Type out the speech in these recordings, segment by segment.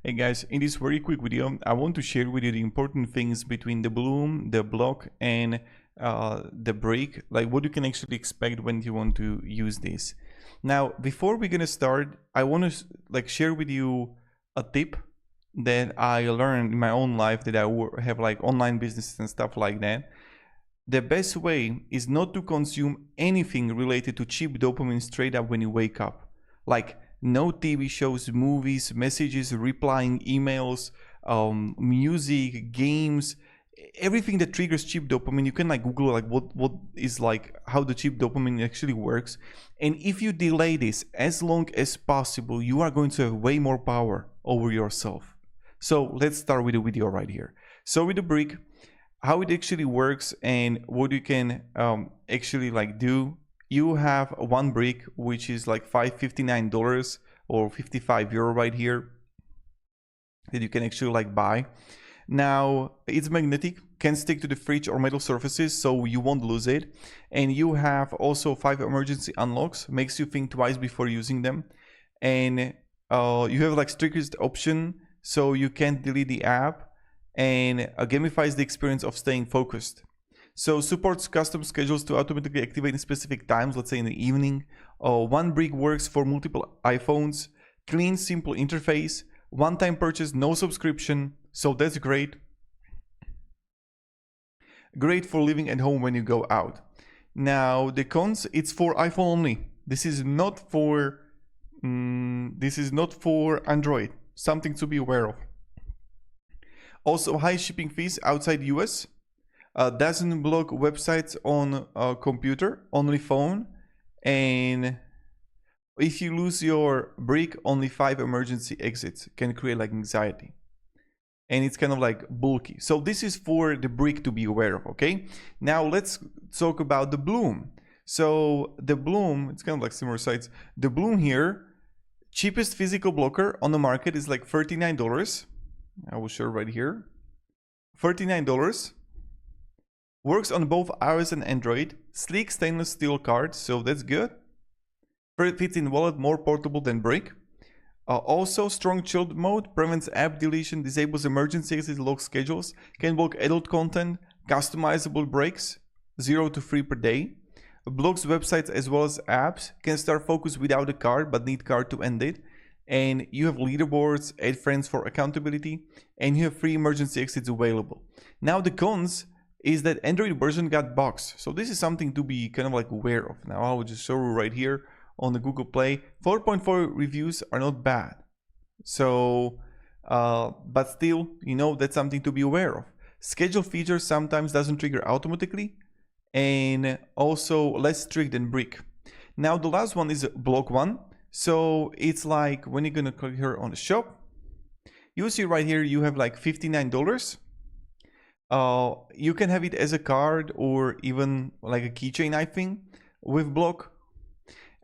Hey guys, in this very quick video, I want to share with you the important things between the Bloom, the Blok, and the break, like what you can actually expect when you want to use this. Now, before we're gonna start, I want to share with you a tip that I learned in my own life that I have like online businesses and stuff like that. The best way is not to consume anything related to cheap dopamine straight up when you wake up. Like no TV shows, movies, messages, replying emails, music, games, everything that triggers cheap dopamine. You can like Google like what is like how the cheap dopamine actually works. And if you delay this as long as possible, you are going to have way more power over yourself. So let's start with the video right here. So with the brick, how it actually works and what you can actually like do. You have one brick which is like $559 or €55 right here that you can actually like buy. Now it's magnetic, can stick to the fridge or metal surfaces, so you won't lose it. And you have also 5 emergency unlocks, makes you think twice before using them. And you have like strictest option, so you can't delete the app, and gamifies the experience of staying focused. So supports custom schedules to automatically activate in specific times, let's say in the evening. One brick works for multiple iPhones. Clean, simple interface. One-time purchase, no subscription. So that's great. Great for living at home when you go out. Now the cons, it's for iPhone only. This is not for Android. Something to be aware of. Also high shipping fees outside US. Doesn't block websites on a computer, only phone. And if you lose your brick, only 5 emergency exits, can create like anxiety. And it's kind of like bulky. So this is for the brick to be aware of, okay? Now let's talk about the Bloom. So the Bloom, it's kind of like similar sites. The Bloom here, cheapest physical blocker on the market is like $39. I will show right here. $39. Works on both iOS and Android. Sleek stainless steel card, so that's good. Fits in wallet, more portable than brick. Also strong child mode, prevents app deletion, disables emergency exit, lock schedules, can block adult content, customizable breaks, 0 to 3 per day. Blocks websites as well as apps, can start focus without a card but need card to end it. And you have leaderboards, add friends for accountability, and you have 3 emergency exits available. Now the cons is that Android version got bugs. So this is something to be kind of like aware of. Now I will just show you right here on the Google Play. 4.4 reviews are not bad. So, but still, you know, that's something to be aware of. Schedule feature sometimes doesn't trigger automatically, and also less strict than brick. Now the last one is Blok 1. So it's like when you're gonna click here on the shop, you see right here you have like $59. You can have it as a card or even like a keychain, I think, with Blok.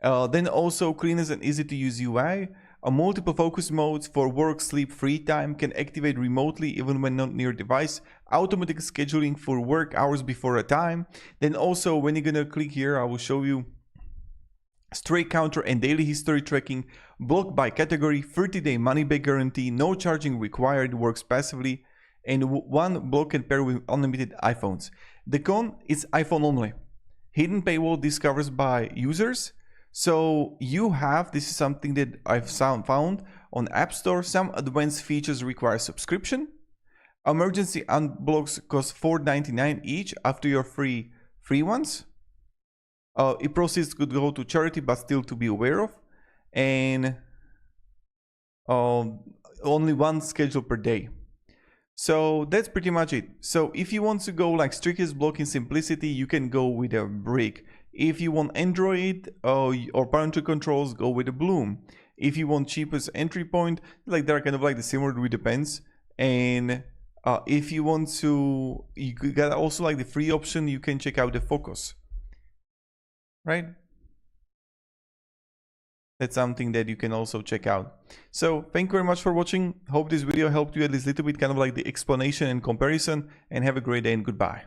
Then also clean and easy to use UI. Multiple focus modes for work, sleep, free time, can activate remotely even when not near device. Automatic scheduling for work hours before a time. Then also when you're gonna click here, I will show you straight counter and daily history tracking. Block by category, 30-day money back guarantee, no charging required, works passively. And one block can pair with unlimited iPhones. The con is iPhone only. Hidden paywall discovered by users. So you have, this is something that I've found on App Store, some advanced features require subscription. Emergency unblocks cost $4.99 each after your free ones. It proceeds could go to charity, but still to be aware of. And only one schedule per day. So that's pretty much it. So if you want to go like strictest blocking simplicity, you can go with a brick. If you want Android or parental controls, go with a Bloom. If you want cheapest entry point, like they're kind of like the similar, it depends. And if you want to, you got also like the free option, you can check out the Focus, right? That's something that you can also check out. So thank you very much for watching. Hope this video helped you at least a little bit, kind of like the explanation and comparison, and have a great day and goodbye.